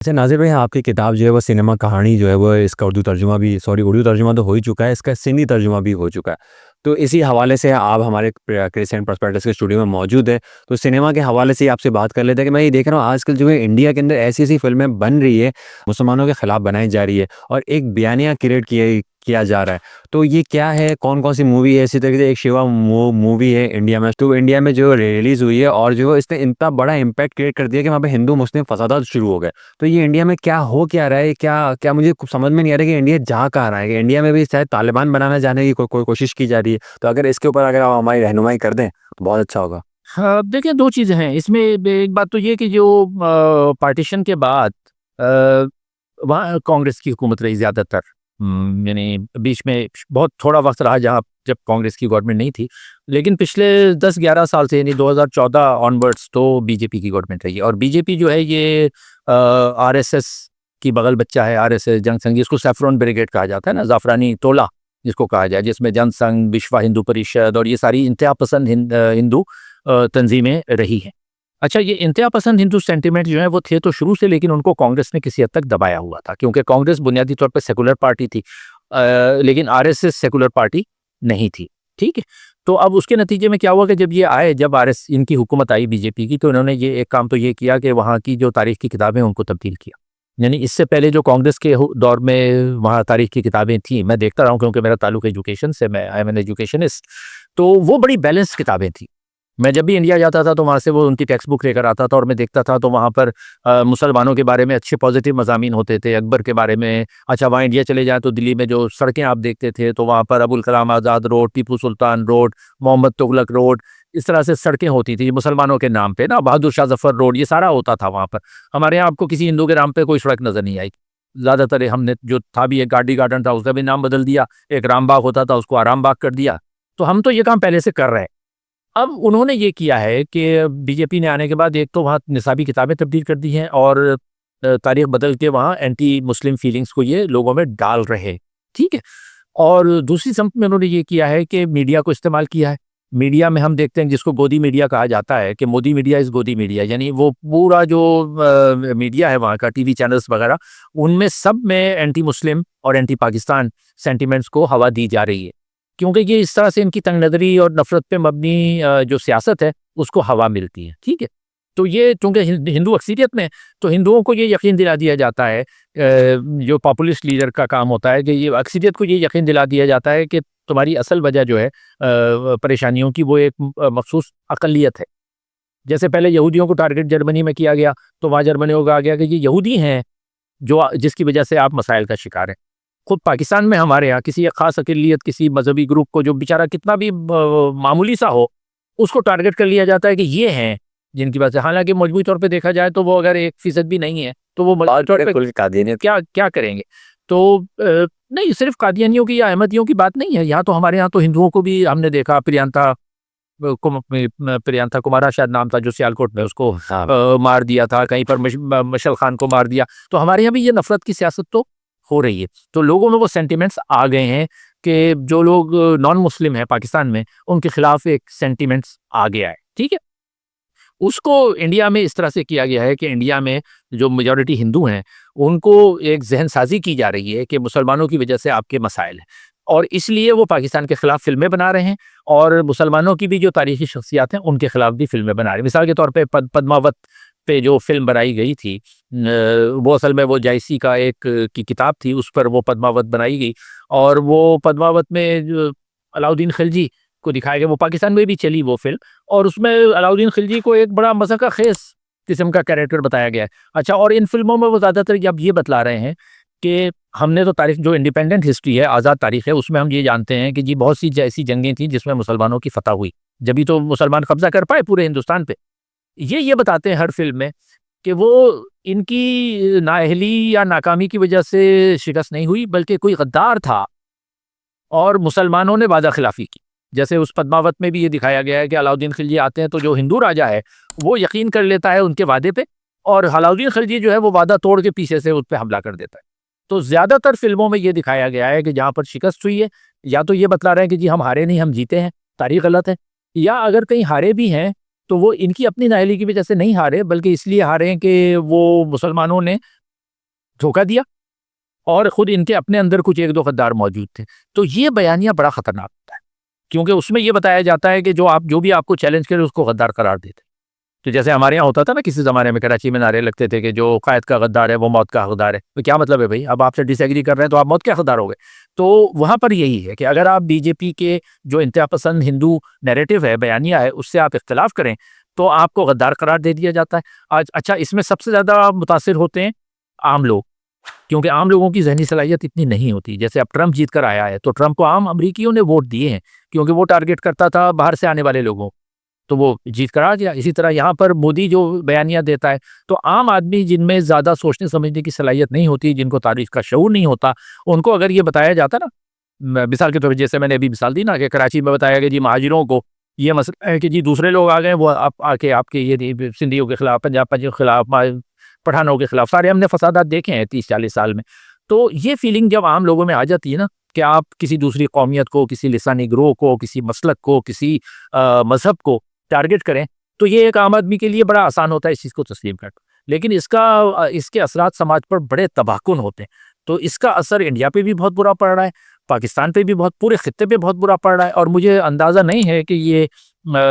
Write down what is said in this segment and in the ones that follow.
अच्छा नाज़िर भाई, आपकी किताब जो है वो सिनेमा कहानी जो है वो इसका उर्दू तर्जुमा भी उर्दू तर्जुमा तो हो ही चुका है, इसका सिंधी तर्जुमा भी हो चुका है। तो इसी हवाले से आप हमारे क्रिसेंट पर्सपेक्टिव्स के स्टूडियो में मौजूद हैं, तो सिनेमा के हवाले से ही आपसे बात कर लेते हैं कि मैं ये देख रहा हूँ आजकल जो है इंडिया के अंदर ऐसी-ऐसी फ़िल्में बन रही है, मुसलमानों के खिलाफ बनाई जा रही है और एक बयानिया क्रिएट किया जा रहा है। तो ये क्या है? कौन-कौन सी मूवी है? इसी तरीके से एक शिवा मूवी है इंडिया में, तो इंडिया में जो रिलीज़ हुई है और जो इसने इतना बड़ा इम्पैक्ट क्रिएट कर दिया कि वहाँ पे हिंदू-मुस्लिम फसादात शुरू हो गए। तो ये इंडिया में क्या हो क्या रहा है? क्या क्या मुझे कुछ समझ में नहीं आ रहा है कि इंडिया जा कहाँ रहा है? कि इंडिया में भी शायद तालिबान बनाना चाहने की कोई कोशिश की जा रही है। तो अगर इसके ऊपर अगर आप हमारी रहनुमाई कर दें, तो बहुत अच्छा होगा। हाँ, देखिए 2 चीज़ें हैं। इसमें एक बात तो ये कि जो पार्टीशन के बाद अ, वहाँ कांग्रेस की हुकूमत रही ज़्यादातर। यानी बीच में बहुत थोड़ा वक़्त रहा जहाँ जब कांग्रेस की गवर्नमेंट नहीं थी। लेकिन पिछले 10-11 साल से यानी 2014 ऑनवर्ड्स तो बीजेपी की गवर्नमेंट रही है और बीजेपी जो है ये आरएसएस की बगल बच्चा है। आरएसएस जंग संघ जिसको सैफ़्रॉन ब्रिगेड कहा जाता है ना, ज़ाफ़रानी टोला जिसको कहा जाए, जिसमें जनसंघ, विश्व हिंदू परिषद और ये सारी इंतहा पसंद हिंदू तंज़ीमें रही हैं। अच्छा, ये इंतहा पसंद हिंदू सेंटिमेंट जो है वो थे तो शुरू से, लेकिन उनको कांग्रेस ने किसी हद तक दबाया हुआ था क्योंकि कांग्रेस बुनियादी तौर पे सेकुलर पार्टी थी। लेकिन आरएसएस सेकुलर पार्टी नहीं थी, ठीक है? तो अब उसके नतीजे में क्या हुआ कि जब ये आए, जब आरएस इनकी हुकूमत आई बीजेपी की, तो इन्होंने ये एक काम तो ये किया कि वहाँ की जो तारीख की किताबें उनको तब्दील किया। यानी इससे पहले जो कांग्रेस के दौर में वहाँ तारीख की किताबें थी, मैं देखता रहा हूँ क्योंकि मेरा ताल्लुक एजुकेशन से, मैं आई एम एन एजुकेशनिस्ट। तो वो बड़ी बैलेंस्ड किताबें थी। मैं जब भी इंडिया जाता था तो वहाँ से वो उनकी टेक्स्ट बुक लेकर आता था और मैं देखता था तो वहाँ पर मुसलमानों के बारे में अच्छे पॉजिटिव मज़ामीन होते थे, अकबर के बारे में। अच्छा, वहाँ इंडिया चले जाएँ तो दिल्ली में जो सड़कें आप देखते थे तो वहाँ पर Abul Kalam Azad road, Tipu Sultan road, Mohammad Tughlaq road, इस तरह से सड़कें होती थी मुसलमानों के नाम पे ना, बहादुर शाह ज़फ़र रोड, ये सारा होता था वहाँ पर। हमारे यहाँ आपको किसी हिंदू के नाम पे कोई सड़क नज़र नहीं आएगी। ज़्यादातर हमने जो था भी, एक गांधी गार्डन था उसका भी नाम बदल दिया, एक राम बाग होता था उसको आराम बाग कर दिया। तो हम तो ये काम पहले से कर रहे हैं। अब उन्होंने ये किया है कि बीजेपी ने आने के बाद एक तो वहाँ निसाबी किताबें तब्दील कर दी हैं और तारीख बदल के वहाँ एंटी मुस्लिम फीलिंग्स को ये लोगों में डाल रहे हैं, ठीक है? और दूसरी सम्त में उन्होंने ये किया है कि मीडिया को इस्तेमाल किया है। मीडिया में हम देखते हैं जिसको गोदी मीडिया कहा जाता है कि मोदी मीडिया इज़ गोदी मीडिया, यानी वो पूरा जो मीडिया है वहाँ का, टीवी चैनल्स वगैरह, उनमें सब में एंटी मुस्लिम और एंटी पाकिस्तान सेंटिमेंट्स को हवा दी जा रही है। क्योंकि ये इस तरह से इनकी तंगनज़री और नफ़रत पे मबनी जो सियासत है, उसको हवा मिलती है, ठीक है? तो ये चूँकि हिंदू अक्सरियत में, तो हिंदुओं को ये यकीन दिला दिया जाता है, जो पॉपुलिस्ट लीडर का काम होता है कि ये अक्सरियत को ये यकीन दिला दिया जाता है कि तुम्हारी असल वजह जो है परेशानियों की, वो एक मखसूस अक़लियत है। जैसे पहले यहूदियों को टारगेट जर्मनी में किया गया, तो वहाँ जर्मनियों को कहा गया कि ये यहूदी हैं, जिसकी वजह से आप मसाइल का शिकार हैं। खुद पाकिस्तान में हमारे यहाँ किसी एक ख़ास अक़लियत, किसी मज़हबी ग्रुप को जो बेचारा कितना भी मामूली सा हो, उसको टारगेट कर लिया जाता है कि ये हैं जिनकी वजह से, हालाँकि मजमूई तौर पे देखा जाए तो वो अगर 1% भी नहीं है, तो वो मजमूई तौर पे बिल्कुल, कादियानियत। क्या क्या करेंगे? तो नहीं, सिर्फ़ कादियानियों की या अहमदियों की बात नहीं है, यहाँ तो हमारे यहाँ तो हिंदुओं को भी हमने देखा। प्रियंका कुमारा शायद नाम था, जो सियालकोट में, उसको हाँ। मार दिया था, कहीं पर मशल खान को मार दिया। तो हमारे यहाँ भी ये नफ़रत की सियासत तो हो रही है। तो लोगों में वो सेंटिमेंट्स आ गए हैं कि जो लोग नॉन मुस्लिम हैं पाकिस्तान में, उनके खिलाफ एक सेंटिमेंट्स आ गया है, ठीक है? उसको इंडिया में इस तरह से किया गया है कि इंडिया में जो मेजॉरिटी हिंदू हैं, उनको एक ज़हन-साज़ी की जा रही है कि मुसलमानों की वजह से आपके मसाइल हैं और इसलिए वो पाकिस्तान के खिलाफ फ़िल्में बना रहे हैं और मुसलमानों की भी जो तारीख़ी शख्सियत हैं, उनके खिलाफ भी फ़िल्में बना रहे हैं। मिसाल के तौर पे पद्मावत पे जो फ़िल्म बनाई गई थी, वो असल में वो जायसी का एक की किताब थी, उस पर वो पद्मावत बनाई गई और वो पद्मावत में जो अलाउद्दीन खिलजी को दिखाया गया, वो पाकिस्तान में भी चली वो फ़िल्म और उसमें अलाउद्दीन खिलजी को एक बड़ा मज़ाक़-ख़ेज़ किस्म का कैरेक्टर बताया गया है। अच्छा, और इन फ़िल्मों में वो ज़्यादातर अब ये बतला रहे हैं कि हमने तो तारीख़, जो इंडिपेंडेंट हिस्ट्री है, आज़ाद तारीख़ है, उसमें हम ये जानते हैं कि जी बहुत सी ऐसी जंगें थी जिसमें मुसलमानों की फ़तह हुई। जभी तो मुसलमान कब्ज़ा कर पाए पूरे हिंदुस्तान पे। ये बताते हैं हर फ़िल्म में कि वो इनकी नाअहली या नाकामी की वजह से शिकस्त नहीं हुई, बल्कि कोई गद्दार था और मुसलमानों ने वादा खिलाफ़ी की। जैसे उस पद्मावत में भी ये दिखाया गया है कि अलाउद्दीन खिलजी आते हैं तो जो हिंदू राजा है, वो यकीन कर लेता है उनके वादे पे और अलाउद्दीन खिलजी जो है वो वादा तोड़ के पीछे से उस पे हमला कर देता है। तो ज़्यादातर फ़िल्मों में ये दिखाया गया है कि जहाँ पर शिकस्त हुई है, या तो ये बतला रहे हैं कि जी हम हारे नहीं, हम जीते हैं, तारीख़ गलत है, या अगर कहीं हारे भी हैं, तो वो इनकी अपनी नाअहली की वजह से नहीं हारे, बल्कि इसलिए हारे हैं कि वो मुसलमानों ने धोखा दिया और खुद इनके अपने अंदर कुछ एक दो गद्दार मौजूद थे। तो ये बयानिया बड़ा खतरनाक होता है, क्योंकि उसमें ये बताया जाता है कि जो भी आपको चैलेंज करे उसको गद्दार करार देते। तो जैसे हमारे यहाँ होता था ना, किसी ज़माने में कराची में नारे लगते थे कि जो क़ायद का गद्दार है वो मौत का हकदार है। तो क्या मतलब है भाई, अब आपसे डिसएग्री कर रहे हैं तो आप मौत के हकदार हो गए। तो वहाँ पर यही है कि अगर आप बीजेपी के जो इंतहा पसंद हिंदू नैरेटिव है, बयानिया है, उससे आप इख्तिलाफ करें तो आपको गद्दार करार दे दिया जाता है। आज अच्छा, इसमें सबसे ज़्यादा मुतासिर होते हैं आम लोग, क्योंकि आम लोगों की ज़हनी सलाहियत इतनी नहीं होती। जैसे अब ट्रंप जीत कर आया है तो ट्रंप को आम अमरीकियों ने वोट दिए हैं, क्योंकि वो टारगेट करता था बाहर से आने वाले लोगों, तो वो जीत कर आ गया। इसी तरह यहाँ पर मोदी जो बयानिया देता है, तो आम आदमी जिनमें ज़्यादा सोचने समझने की सलाहियत नहीं होती, जिनको तारीख का शऊर नहीं होता, उनको अगर ये बताया जाता ना, मिसाल के तौर पर जैसे मैंने अभी मिसाल दी ना कि कराची में बताया कि जी महाजिरों को ये मसला है कि जी दूसरे लोग आ गए, वो आप आके आपके ये सिंधियों के खिलाफ, पंजाब पंजियों के खिलाफ, पठानों के खिलाफ, सारे हमने फसादात देखे हैं 30-40 साल में। तो ये फीलिंग जब आम लोगों में आ जाती है ना कि आप किसी दूसरी कौमियत को, किसी लिसानी गिरोह को, किसी मसलक को, किसी मजहब को टारगेट करें, तो ये एक आम आदमी के लिए बड़ा आसान होता है इस चीज़ को तस्लीम करना। लेकिन इसके असरात समाज पर बड़े तबाहकुन होते हैं। तो इसका असर इंडिया पे भी बहुत बुरा पड़ रहा है, पाकिस्तान पे भी बहुत, पूरे खित्ते पे बहुत बुरा पड़ रहा है। और मुझे अंदाज़ा नहीं है कि ये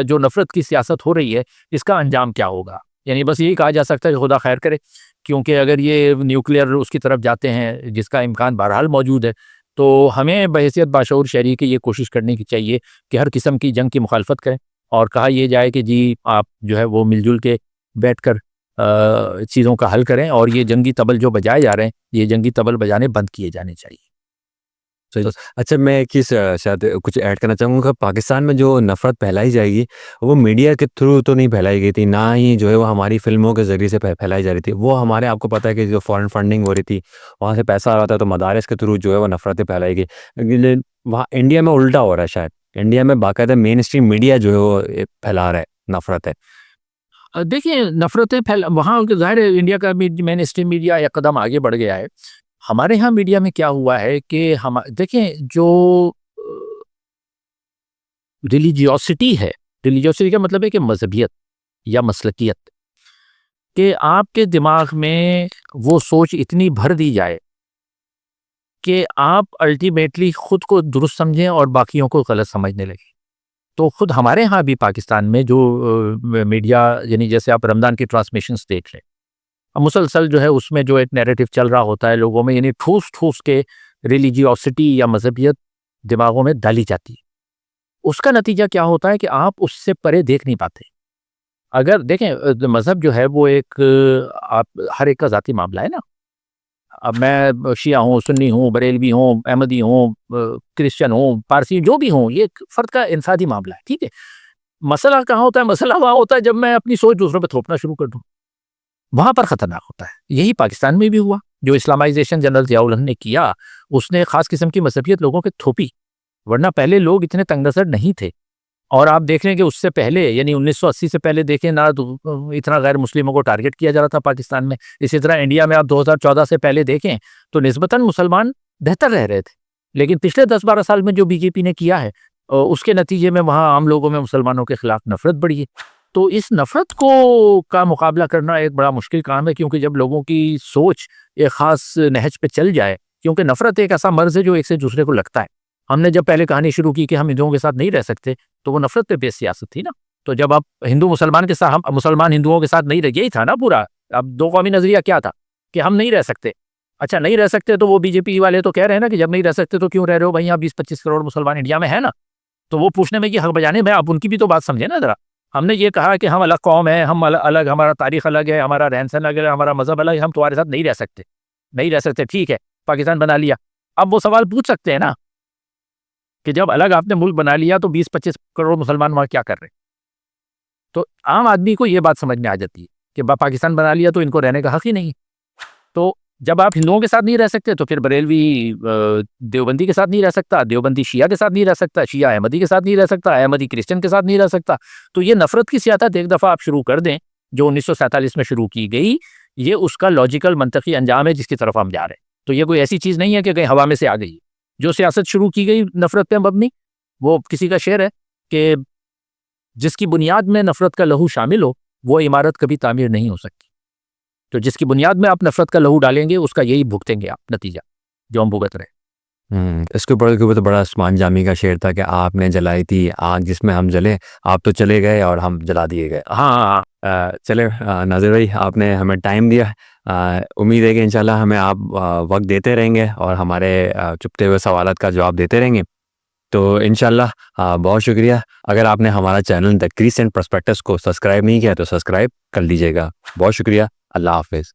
जो नफ़रत की सियासत हो रही है, इसका अंजाम क्या होगा। यानी बस यही कहा जा सकता है कि खुदा खैर करे, क्योंकि अगर ये न्यूक्लियर उसकी तरफ जाते हैं, जिसका इम्कान बहरहाल मौजूद है, तो हमें बहैसियत बाशऊर शहरी की ये कोशिश करनी की चाहिए कि हर किस्म की जंग की मुखालफत करें और कहा यह जाए कि जी आप जो है वो मिलजुल के बैठकर चीज़ों का हल करें, और ये जंगी तबल जो बजाए जा रहे हैं, ये जंगी तबल बजाने बंद किए जाने चाहिए। सही। अच्छा, मैं एक चीज़ शायद कुछ ऐड करना चाहूँगा। पाकिस्तान में जो नफ़रत फैलाई जाएगी, वो मीडिया के थ्रू तो नहीं फैलाई गई थी, ना ही जो है वो हमारी फ़िल्मों के ज़रिए से फैलाई जा रही थी। वो हमारे, आपको पता है कि जो फ़ॉरेन फंडिंग हो रही थी, वहाँ से पैसा आ रहा था, तो मदारिस के थ्रू जो है वो नफ़रतें फैलाई गई। लेकिन वहाँ इंडिया में उल्टा हो रहा है शायद। इंडिया में बाकायदा मेन स्ट्रीम मीडिया जो है वो फैला रहा है नफ़रतें। देखिए, नफ़रतें फैल वहाँ ज़ाहिर है इंडिया का भी मेन स्ट्रीम मीडिया एक कदम आगे बढ़ गया है। हमारे यहाँ मीडिया में क्या हुआ है कि हम देखें, जो रिलीजियोसिटी है, रिलीजियोसिटी का मतलब है कि मज़हबियत या मसलकियत, कि आपके दिमाग में वो सोच इतनी भर दी जाए कि आप अल्टीमेटली खुद को दुरुस्त समझें और बाकियों को गलत समझने लगें। तो खुद हमारे यहाँ भी पाकिस्तान में जो मीडिया, यानी जैसे आप रमज़ान की ट्रांसमिशंस देख लें, अब मुसलसल जो है उसमें जो एक नैरेटिव चल रहा होता है लोगों में, यानी ठूस-ठूस के रिलीजियोसिटी या मज़हबियत दिमागों में डाली जाती है। उसका नतीजा क्या होता है कि आप उससे परे देख नहीं पाते। अगर देखें, मज़हब जो है वो एक आप हर एक का ज़ाती मामला है ना। अब मैं शिया हूँ, सुन्नी हूँ, बरेलवी हूँ, अहमदी हूँ, क्रिश्चियन हूँ, पारसी, जो भी हूँ, ये एक फ़र्द का इंसानी मामला है, ठीक है? मसला कहाँ होता है? मसला वहाँ होता है जब मैं अपनी सोच दूसरों पे थोपना शुरू कर दूँ, वहाँ पर ख़तरनाक होता है। यही पाकिस्तान में भी हुआ। जो इस्लामाइज़ेशन जनरल ज़ियाउल हक ने किया, उसने ख़ास किस्म की मज़हबियत लोगों पे थोपी, वरना पहले लोग इतने तंग-नज़र नहीं थे। और आप देख लें कि उससे पहले, यानी 1980 से पहले देखें ना, तो इतना गैर मुस्लिमों को टारगेट किया जा रहा था पाकिस्तान में। इसी तरह इंडिया में आप 2014 से पहले देखें तो निस्बतन मुसलमान बेहतर रह रहे थे। लेकिन पिछले 10-12 साल में जो बीजेपी ने किया है, उसके नतीजे में वहाँ आम लोगों में मुसलमानों के खिलाफ नफ़रत बढ़ी है। तो इस नफ़रत को का मुकाबला करना एक बड़ा मुश्किल काम है, क्योंकि जब लोगों की सोच एक ख़ास नहज पे चल जाए, क्योंकि नफ़रत एक ऐसा मर्ज़ है जो एक से दूसरे को लगता है। हमने जब पहले कहानी शुरू की कि हम हिंदुओं के साथ नहीं रह सकते, तो वो नफ़रत पे बेस्ड सियासत थी ना। तो जब आप हिंदू मुसलमान के साथ, हम मुसलमान हिंदुओं के साथ नहीं रह, यही था ना पूरा। अब दो कौमी नज़रिया क्या था कि हम नहीं रह सकते। अच्छा, नहीं रह सकते तो वो बीजेपी वाले तो कह रहे हैं ना कि जब नहीं रह सकते तो क्यों रह रहे हो भाई, यहाँ 20-25 करोड़ मुसलमान इंडिया में है ना। तो वो पूछने में कि हक बजाने में, आप उनकी भी तो बात समझे ना ज़रा। हमने ये कहा कि हम अलग कौम है, हम अलग, हमारा तारीख अलग है, हमारा रहन-सहन अलग है, हमारा मज़हब अलग है, हम तुम्हारे साथ नहीं रह सकते। नहीं रह सकते, ठीक है, पाकिस्तान बना लिया। अब वो सवाल पूछ सकते हैं ना कि जब अलग आपने मुल्क बना लिया तो 20-25 करोड़ मुसलमान वहाँ क्या कर रहे हैं? तो आम आदमी को ये बात समझ में आ जाती है कि पाकिस्तान बना लिया तो इनको रहने का हक ही नहीं। तो जब आप हिंदुओं के साथ नहीं रह सकते तो फिर बरेलवी देवबंदी के साथ नहीं रह सकता, देवबंदी शिया के साथ नहीं रह सकता, शिया अहमदी के साथ नहीं रह सकता, अहमदी क्रिश्चियन के साथ नहीं रह सकता। तो ये नफरत की सियासत एक दफ़ा आप शुरू कर दें, जो 1947 में शुरू की गई, ये उसका लॉजिकल मंतकी अंजाम है जिसकी तरफ हम जा रहे हैं। तो ये कोई ऐसी चीज़ नहीं है कि कहीं हवा में से आ गई। जो सियासत शुरू की गई नफरत पे मबनी, वो किसी का शेर है कि जिसकी बुनियाद में नफरत का लहू शामिल हो, वो इमारत कभी तामीर नहीं हो सकती। तो जिसकी बुनियाद में आप नफरत का लहू डालेंगे उसका यही भुगतेंगे आप नतीजा जो हम भुगत रहे हैं। इसके ऊपर तो बड़ा उस्मान जामी का शेर था कि आपने जलाई थी आग जिसमें हम जले, आप तो चले गए और हम जला दिए गए। हाँ चले नाज़िर भाई, आपने हमें टाइम दिया। उम्मीद है कि इंशाल्लाह हमें आप वक्त देते रहेंगे और हमारे चुपते हुए सवालात का जवाब देते रहेंगे। तो इंशाल्लाह बहुत शुक्रिया। अगर आपने हमारा चैनल द क्रिसेंट पर्सपेक्टिव्स को सब्सक्राइब नहीं किया तो सब्सक्राइब कर लीजिएगा। बहुत शुक्रिया। अल्लाह हाफिज़।